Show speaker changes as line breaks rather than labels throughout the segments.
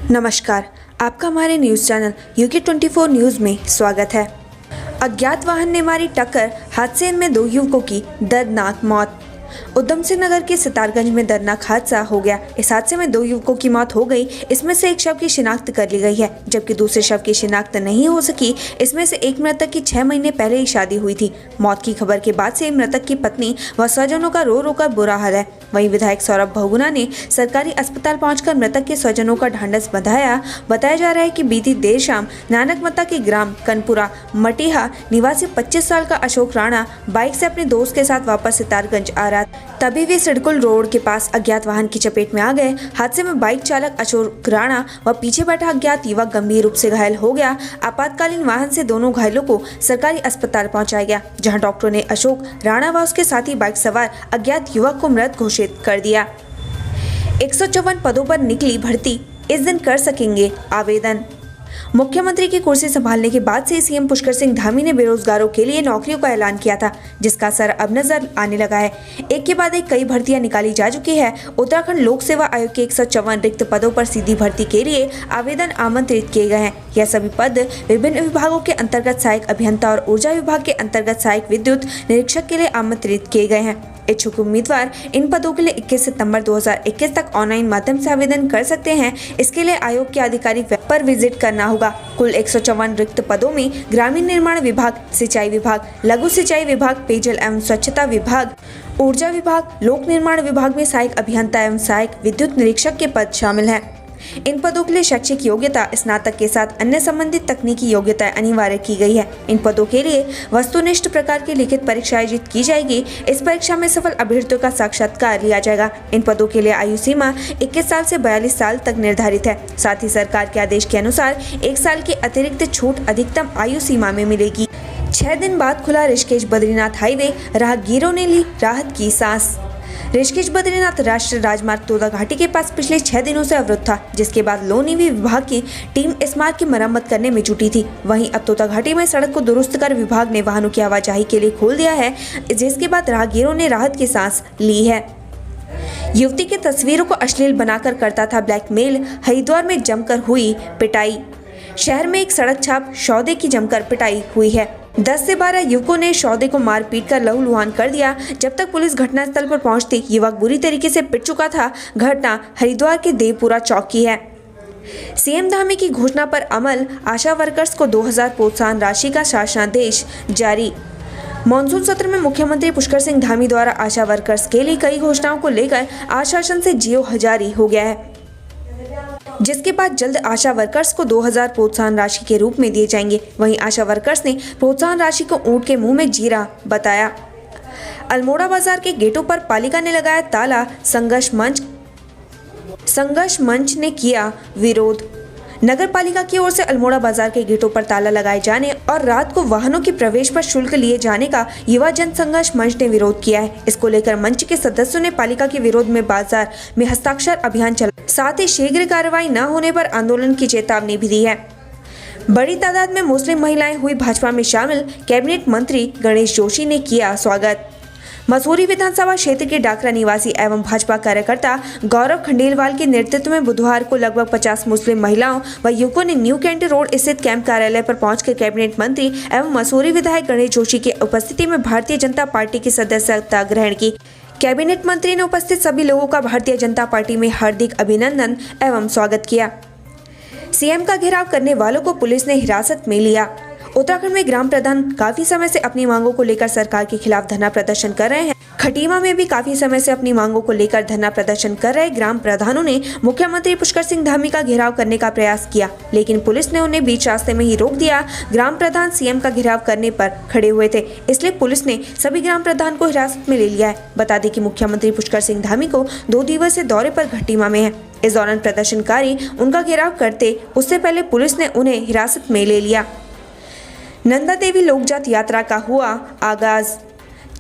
नमस्कार, आपका हमारे न्यूज़ चैनल UK24 न्यूज़ में स्वागत है। अज्ञात वाहन ने मारी टक्कर, हादसे में 2 युवकों की दर्दनाक मौत। उधम सिंह नगर के सितारगंज में दर्दनाक हादसा हो गया। इस हादसे में 2 युवकों की मौत हो गई। इसमें से एक शव की शिनाख्त कर ली गई है, जबकि दूसरे शव की शिनाख्त नहीं हो सकी। इसमें से एक मृतक की 6 महीने पहले ही शादी हुई थी। मौत की खबर के बाद से मृतक की पत्नी व स्वजनों का रो रो कर बुरा हाल है। वहीं विधायक सौरभ बहुगुणा ने सरकारी अस्पताल पहुंचकर मृतक के स्वजनों का ढांढस बंधाया। बताया जा रहा है कि बीती देर शाम नानकमता के ग्राम कनपुरा मटिहा निवासी 25 साल का अशोक राणा बाइक से अपने दोस्त के साथ वापस सितारगंज आ रहा, तभी वे सिडकुल रोड के पास अज्ञात वाहन की चपेट में आ गए। हादसे में बाइक चालक अशोक राणा व पीछे बैठा अज्ञात युवक गंभीर रूप से घायल हो गया। आपातकालीन वाहन से दोनों घायलों को सरकारी अस्पताल पहुंचाया गया, जहां डॉक्टरों ने अशोक राणा व उसके साथी बाइक सवार अज्ञात युवक को मृत घोषित कर दिया। 154 पदों पर निकली भर्ती, इस दिन कर सकेंगे आवेदन। मुख्यमंत्री की कुर्सी संभालने के बाद से सीएम पुष्कर सिंह धामी ने बेरोजगारों के लिए नौकरियों का ऐलान किया था, जिसका असर अब नजर आने लगा है। एक के बाद एक कई भर्तियां निकाली जा चुकी है। उत्तराखंड लोक सेवा आयोग के 154 रिक्त पदों पर सीधी भर्ती के लिए आवेदन आमंत्रित किए गए हैं। यह सभी पद विभिन्न विभागों के अंतर्गत सहायक अभियंता और ऊर्जा विभाग के अंतर्गत सहायक विद्युत निरीक्षक के लिए आमंत्रित किए गए हैं। इच्छुक उम्मीदवार इन पदों के लिए 21 सितंबर 2021 तक ऑनलाइन माध्यम से आवेदन कर सकते हैं। इसके लिए आयोग के आधिकारिक वेब पर विजिट करना होगा। कुल 154 रिक्त पदों में ग्रामीण निर्माण विभाग, सिंचाई विभाग, लघु सिंचाई विभाग, पेयजल एवं स्वच्छता विभाग, ऊर्जा विभाग, लोक निर्माण विभाग में सहायक अभियंता एवं सहायक विद्युत निरीक्षक के पद शामिल हैं। इन पदों के लिए शैक्षिक योग्यता स्नातक के साथ अन्य संबंधित तकनीकी योग्यता अनिवार्य की गई है। इन पदों के लिए वस्तुनिष्ठ प्रकार की लिखित परीक्षा आयोजित की जाएगी। इस परीक्षा में सफल अभ्यर्थियों का साक्षात्कार लिया जाएगा। इन पदों के लिए आयु सीमा 21 साल से 42 साल तक निर्धारित है। साथ ही सरकार के आदेश के अनुसार 1 साल की अतिरिक्त छूट अधिकतम आयु सीमा में मिलेगी। 6 दिन बाद खुला ऋषिकेश बद्रीनाथ हाईवे, राहगीरों ने ली राहत की सांस। ऋषिकेश बद्रीनाथ राष्ट्रीय राजमार्ग तोदा घाटी के पास पिछले 6 दिनों से अवरुद्ध था, जिसके बाद लोनीवी विभाग की टीम इस मार्ग की मरम्मत करने में जुटी थी। वहीं अब तोदा घाटी में सड़क को दुरुस्त कर विभाग ने वाहनों की आवाजाही के लिए खोल दिया है, जिसके बाद राहगीरों ने राहत की सांस ली है। युवती की तस्वीरों को अश्लील बनाकर करता था ब्लैकमेल, हरिद्वार में जमकर हुई पिटाई। शहर में एक सड़क छाप सौदे की जमकर पिटाई हुई है। 10 से 12 युवकों ने सौदे को मारपीट कर लहूलुहान कर दिया। जब तक पुलिस घटनास्थल पर पहुंचती, युवक बुरी तरीके से पिट चुका था। घटना हरिद्वार के देवपुरा चौक की है। सीएम धामी की घोषणा पर अमल, आशा वर्कर्स को 2000 प्रोत्साहन राशि का शासनादेश जारी। मॉनसून सत्र में मुख्यमंत्री पुष्कर सिंह धामी द्वारा आशा वर्कर्स के लिए कई घोषणाओं को लेकर आश्वासन से जियो हजारी हो गया है, जिसके बाद जल्द आशा वर्कर्स को 2000 प्रोत्साहन राशि के रूप में दिए जाएंगे। वहीं आशा वर्कर्स ने प्रोत्साहन राशि को ऊंट के मुंह में जीरा बताया। अल्मोड़ा बाजार के गेटों पर पालिका ने लगाया ताला, संघर्ष मंच ने किया विरोध। नगर पालिका की ओर से अल्मोड़ा बाजार के गेटों पर ताला लगाए जाने और रात को वाहनों के प्रवेश पर शुल्क लिए जाने का युवा जन संघर्ष मंच ने विरोध किया है। इसको लेकर मंच के सदस्यों ने पालिका के विरोध में बाजार में हस्ताक्षर अभियान चला, साथ ही शीघ्र कार्रवाई न होने पर आंदोलन की चेतावनी भी दी है। बड़ी तादाद में मुस्लिम महिलाएं हुई भाजपा में शामिल, कैबिनेट मंत्री गणेश जोशी ने किया स्वागत। मसूरी विधानसभा क्षेत्र के डाकरा निवासी एवं भाजपा कार्यकर्ता गौरव खंडेलवाल के नेतृत्व में बुधवार को लगभग 50 मुस्लिम महिलाओं व युवकों ने न्यू कैंट रोड स्थित कैंप कार्यालय पर पहुंचकर कैबिनेट मंत्री एवं मसूरी विधायक गणेश जोशी की उपस्थिति में भारतीय जनता पार्टी की सदस्यता ग्रहण की। कैबिनेट मंत्री ने उपस्थित सभी लोगों का भारतीय जनता पार्टी में हार्दिक अभिनंदन एवं स्वागत किया। सीएम का घेराव करने वालों को पुलिस ने हिरासत में लिया। उत्तराखंड में ग्राम प्रधान काफी समय से अपनी मांगों को लेकर सरकार के खिलाफ धरना प्रदर्शन कर रहे हैं। खटीमा में भी काफी समय से अपनी मांगों को लेकर धरना प्रदर्शन कर रहे ग्राम प्रधानों ने मुख्यमंत्री पुष्कर सिंह धामी का घेराव करने का प्रयास किया, लेकिन पुलिस ने उन्हें बीच रास्ते में ही रोक दिया। ग्राम प्रधान सीएम का घेराव करने पर खड़े हुए थे, इसलिए पुलिस ने सभी ग्राम प्रधान को हिरासत में ले लिया है। बता दें कि मुख्यमंत्री पुष्कर सिंह धामी को 2 दिवसीय दौरे पर खटीमा में है। इस दौरान प्रदर्शनकारी उनका घेराव करते, उससे पहले पुलिस ने उन्हें हिरासत में ले लिया। नंदा देवी लोकजात यात्रा का हुआ आगाज।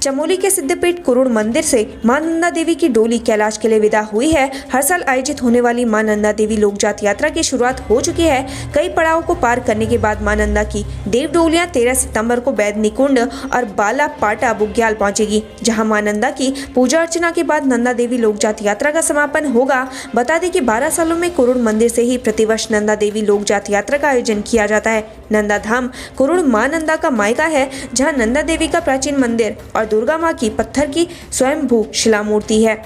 चमोली के सिद्धपीठ कुरुड़ मंदिर से मां नंदा देवी की डोली कैलाश के लिए विदा हुई है। हर साल आयोजित होने वाली मां नंदा देवी लोकजात यात्रा की शुरुआत हो चुकी है। कई पड़ावों को पार करने के बाद मां नंदा की देव डोलियां 13 सितंबर को बैदनीकुंड और बाला पाटा बुग्याल पहुंचेगी, जहां मां नंदा की पूजा अर्चना के बाद नंदा देवी लोकजात यात्रा का समापन होगा। बता दें कि 12 सालों में कुरुड़ मंदिर से ही प्रतिवर्ष नंदा देवी लोकजात यात्रा का आयोजन किया जाता है। नंदा धाम कुरुड़ मां नंदा का मायका है, जहां नंदा देवी का प्राचीन मंदिर और दुर्गा मां की पत्थर की स्वयंभू शिला मूर्ति है।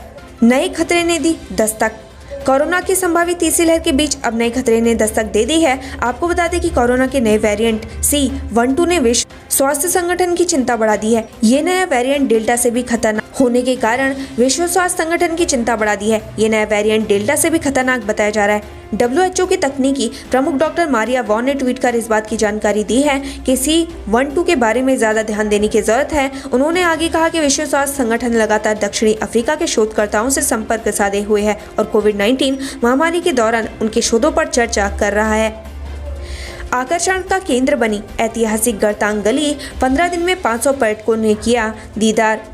नए खतरे ने दी दस्तक। कोरोना की संभावित तीसरी लहर के बीच अब नए खतरे ने दस्तक दे दी है। आपको बता दें कि कोरोना के नए वेरिएंट C12 ने विश्व स्वास्थ्य संगठन की चिंता बढ़ा दी है। ये नया वेरिएंट डेल्टा से भी खतरनाक होने के कारण विश्व स्वास्थ्य संगठन की चिंता बढ़ा दी है। ये नया वेरिएंट डेल्टा से भी खतरनाक बताया जा रहा है। WHO की तकनीकी प्रमुख डॉक्टर मारिया वॉन ने ट्वीट कर इस बात की जानकारी दी है कि C12 के बारे में ज्यादा ध्यान देने की जरूरत है। उन्होंने आगे कहा कि विश्व स्वास्थ्य संगठन लगातार दक्षिणी अफ्रीका के शोधकर्ताओं से संपर्क साधे हुए है और कोविड-19 महामारी के दौरान उनके शोधों पर चर्चा कर रहा है। आकर्षण का केंद्र बनी ऐतिहासिक गरतांग गली, 15 दिन में 500 पर्यटकों ने किया दीदार।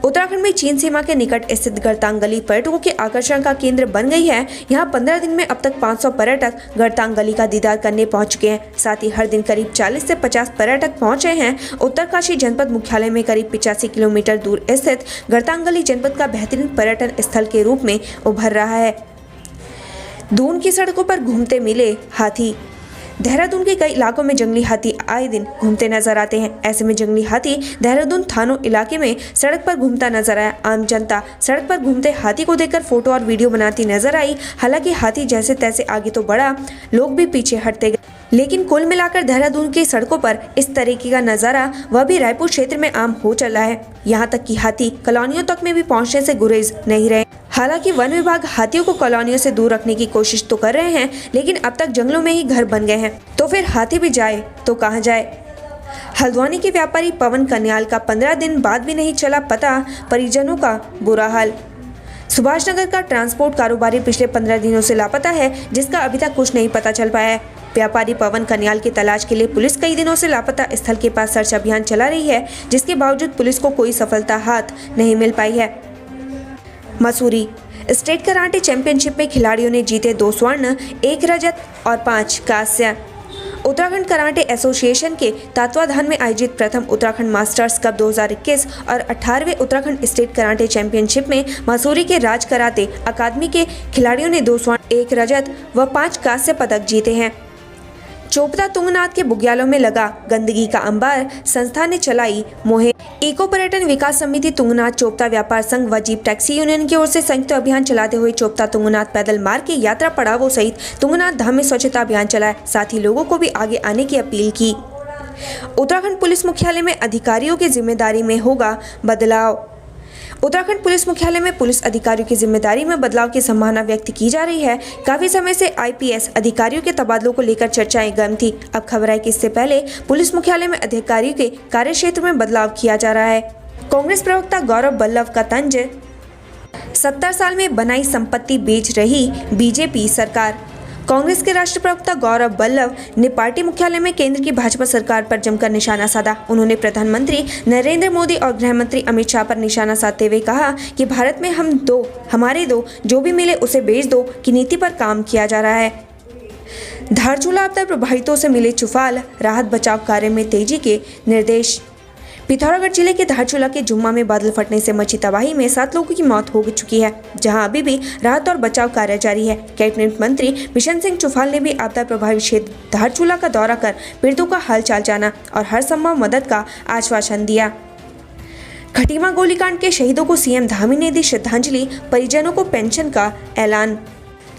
उत्तराखंड में चीन सीमा के निकट स्थित गरतांग गली पर्यटकों के आकर्षण का केंद्र बन गई है। यहाँ 15 दिन में अब तक 500 पर्यटक गरतांग गली का दीदार करने पहुंच चुके हैं। साथ ही हर दिन करीब 40 से 50 पर्यटक पहुंचे हैं। उत्तरकाशी जनपद मुख्यालय में करीब 85 किलोमीटर दूर स्थित गरतांग गली जनपद का बेहतरीन पर्यटन स्थल के रूप में उभर रहा है। दून की सड़कों पर घूमते मिले हाथी। देहरादून के कई इलाकों में जंगली हाथी आए दिन घूमते नजर आते हैं। ऐसे में जंगली हाथी देहरादून थानों इलाके में सड़क पर घूमता नजर आया। आम जनता सड़क पर घूमते हाथी को देखकर फोटो और वीडियो बनाती नजर आई। हालांकि हाथी जैसे तैसे आगे तो बढ़ा, लोग भी पीछे हटते गए, लेकिन कुल मिलाकर देहरादून की सड़कों पर इस तरीके का नजारा वह भी रायपुर क्षेत्र में आम हो चला है। यहाँ तक कि हाथी कॉलोनियों तक में भी पहुँचने से गुरेज नहीं रहे। हालांकि वन विभाग हाथियों को कॉलोनियों से दूर रखने की कोशिश तो कर रहे हैं, लेकिन अब तक जंगलों में ही घर बन गए हैं, तो फिर हाथी भी जाए तो कहां जाए। हल्द्वानी के व्यापारी पवन कन्याल का 15 दिन बाद भी नहीं चला पता, परिजनों का बुरा हाल। सुभाष नगर का ट्रांसपोर्ट कारोबारी पिछले 15 दिनों से लापता है, जिसका अभी तक कुछ नहीं पता चल पाया है। व्यापारी पवन कन्याल की तलाश के लिए पुलिस कई दिनों से लापता स्थल के पास सर्च अभियान चला रही है, जिसके बावजूद पुलिस को कोई सफलता हाथ नहीं मिल पाई है। मसूरी स्टेट कराटे चैंपियनशिप में खिलाड़ियों ने जीते 2 स्वर्ण, 1 रजत और 5 कांस्य। उत्तराखंड कराटे एसोसिएशन के तत्वाधान में आयोजित प्रथम उत्तराखंड मास्टर्स कप 2021 और 18वें उत्तराखंड स्टेट कराटे चैंपियनशिप में मसूरी के राज कराटे अकादमी के खिलाड़ियों ने 2 स्वर्ण, 1 रजत व 5 कांस्य पदक जीते हैं। चोपता तुंगनाथ के बुग्यालों में लगा गंदगी का अंबार, संस्था ने चलाई मुहिम। इको पर्यटन विकास समिति तुंगनाथ चोपता व्यापार संघ व जीप टैक्सी यूनियन की ओर से संयुक्त अभियान चलाते हुए चोपता तुंगनाथ पैदल मार्ग के यात्रा पड़ावों सहित तुंगनाथ धाम में स्वच्छता अभियान चलाया। साथ ही लोगों को भी आगे आने की अपील की। उत्तराखंड पुलिस मुख्यालय में अधिकारियों की जिम्मेदारी में होगा बदलाव। उत्तराखंड पुलिस मुख्यालय में पुलिस अधिकारियों की जिम्मेदारी में बदलाव की संभावना व्यक्त की जा रही है। काफी समय से IPS अधिकारियों के तबादलों को लेकर चर्चाएं गर्म थी। अब खबर है कि इससे पहले पुलिस मुख्यालय में अधिकारियों के कार्यक्षेत्र में बदलाव किया जा रहा है। कांग्रेस प्रवक्ता गौरव बल्लभ का तंज, 70 साल में बनाई संपत्ति बेच रही बीजेपी सरकार। कांग्रेस के राष्ट्रीय प्रवक्ता गौरव बल्लभ ने पार्टी मुख्यालय में केंद्र की भाजपा सरकार पर जमकर निशाना साधा। उन्होंने प्रधानमंत्री नरेंद्र मोदी और गृह मंत्री अमित शाह पर निशाना साधते हुए कहा कि भारत में हमारे दो, जो भी मिले उसे बेच दो की नीति पर काम किया जा रहा है। धारचूला आपदा प्रभावितों से मिले चुफाल, राहत बचाव कार्य में तेजी के निर्देश। पिथौरागढ़ जिले के धारचूला के जुम्मा में बादल फटने से मची तबाही में 7 लोगों की मौत हो चुकी है, जहां अभी भी राहत और बचाव कार्य जारी है। कैबिनेट मंत्री बिशन सिंह चुफाल ने भी आपदा प्रभावित क्षेत्र धारचूला का दौरा कर पीड़ितों का हालचाल जाना और हर संभव मदद का आश्वासन दिया। खटीमा गोलीकांड के शहीदों को CM धामी ने दी श्रद्धांजलि, परिजनों को पेंशन का ऐलान।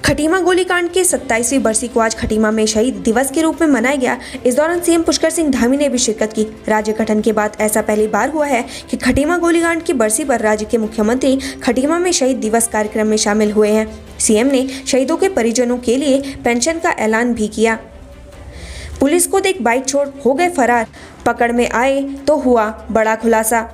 खटीमा गोलीकांड के 27वीं बरसी को आज खटीमा में शहीद दिवस के रूप में मनाया गया। इस दौरान CM पुष्कर सिंह धामी ने भी शिरकत की। राज्य गठन के बाद ऐसा पहली बार हुआ है कि खटीमा गोलीकांड की बरसी पर राज्य के मुख्यमंत्री खटीमा में शहीद दिवस कार्यक्रम में शामिल हुए हैं। CM ने शहीदों के परिजनों के लिए पेंशन का ऐलान भी किया। पुलिस को देख बाइक छोड़ हो गए फरार, पकड़ में आए तो हुआ बड़ा खुलासा।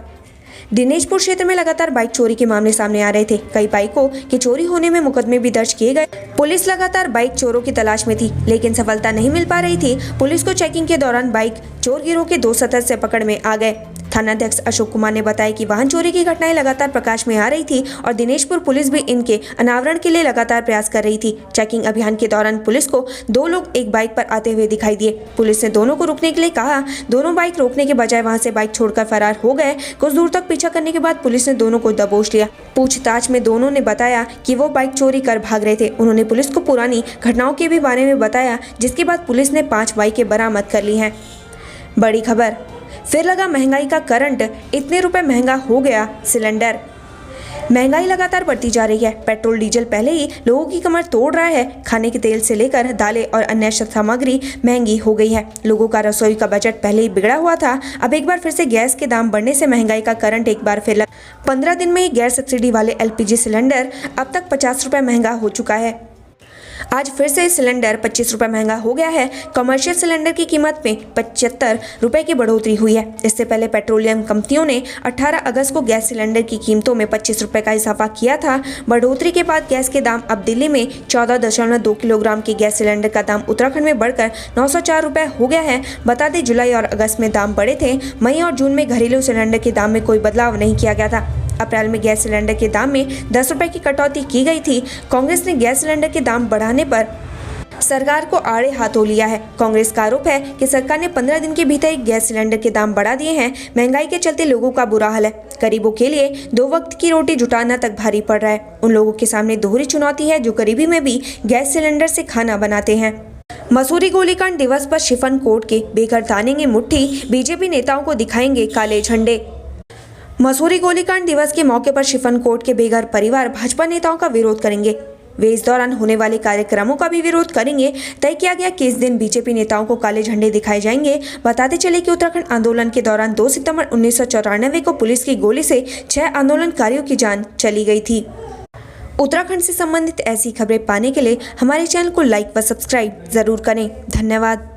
दिनेशपुर क्षेत्र में लगातार बाइक चोरी के मामले सामने आ रहे थे। कई बाइकों के चोरी होने में मुकदमे भी दर्ज किए गए। पुलिस लगातार बाइक चोरों की तलाश में थी, लेकिन सफलता नहीं मिल पा रही थी। पुलिस को चेकिंग के दौरान बाइक चोर गिरोह के 2 सदस्य पकड़ में आ गए। थानाध्यक्ष अशोक कुमार ने बताया कि वाहन चोरी की घटनाएं लगातार प्रकाश में आ रही थी और दिनेशपुर पुलिस भी इनके अनावरण के लिए लगातार प्रयास कर रही थी। चेकिंग अभियान के दौरान पुलिस को 2 लोग एक बाइक पर आते हुए दिखाई दिए। पुलिस ने दोनों को रुकने के लिए कहा। दोनों बाइक रोकने के बजाय वहां से बाइक छोड़कर फरार हो गए। कुछ दूर तक पीछा करने के बाद पुलिस ने दोनों को दबोच लिया। पूछताछ में दोनों ने बताया कि वो बाइक चोरी कर भाग रहे थे। उन्होंने पुलिस को पुरानी घटनाओं के भी बारे में बताया, जिसके बाद पुलिस ने 5 बाइकें बरामद कर ली हैं। बड़ी खबर, फिर लगा महंगाई का करंट, इतने रुपए महंगा हो गया सिलेंडर। महंगाई लगातार बढ़ती जा रही है। पेट्रोल डीजल पहले ही लोगों की कमर तोड़ रहा है। खाने के तेल से लेकर दालें और अन्य सामग्री महंगी हो गई है। लोगों का रसोई का बजट पहले ही बिगड़ा हुआ था। अब एक बार फिर से गैस के दाम बढ़ने से महंगाई का करंट एक बार फिर 15 दिन में ही गैर सब्सिडी वाले LPG सिलेंडर अब तक 50 रुपये महंगा हो चुका है। आज फिर से सिलेंडर 25 रुपये महंगा हो गया है। कमर्शियल सिलेंडर की कीमत में 75 रुपये की बढ़ोतरी हुई है। इससे पहले पेट्रोलियम कंपनियों ने 18 अगस्त को गैस सिलेंडर की कीमतों में 25 रुपये का इजाफा किया था। बढ़ोतरी के बाद गैस के दाम अब दिल्ली में 14.2 किलोग्राम के गैस सिलेंडर का दाम उत्तराखंड में बढ़कर 904 रुपये हो गया है। बता दें, जुलाई और अगस्त में दाम बढ़े थे। मई और जून में घरेलू सिलेंडर के दाम में कोई बदलाव नहीं किया गया था। अप्रैल में गैस सिलेंडर के दाम में 10 रुपये की कटौती की गई थी। कांग्रेस ने गैस सिलेंडर के दाम बढ़ाने पर सरकार को आड़े हाथों लिया है। कांग्रेस का आरोप है कि सरकार ने 15 दिन के भीतर ही गैस सिलेंडर के दाम बढ़ा दिए हैं। महंगाई के चलते लोगों का बुरा हाल है। गरीबों के लिए 2 वक्त की रोटी जुटाना तक भारी पड़ रहा है। उन लोगों के सामने दोहरी चुनौती है जो गरीबी में भी गैस सिलेंडर से खाना बनाते हैं। मसूरी गोलीकांड दिवस पर शिफन कोर्ट के बेघर तानेंगे मुट्ठी, बीजेपी नेताओं को दिखाएंगे काले झंडे। मसूरी गोलीकांड दिवस के मौके पर शिफन कोर्ट के बेघर परिवार भाजपा नेताओं का विरोध करेंगे। वे इस दौरान होने वाले कार्यक्रमों का भी विरोध करेंगे। तय किया गया कि इस दिन बीजेपी नेताओं को काले झंडे दिखाए जाएंगे। बताते चले कि उत्तराखंड आंदोलन के दौरान 2 सितंबर 1994 को पुलिस की गोली से 6 आंदोलनकारियों की जान चली गई थी। उत्तराखंड से संबंधित ऐसी खबरें पाने के लिए हमारे चैनल को लाइक व सब्सक्राइब जरूर करें। धन्यवाद।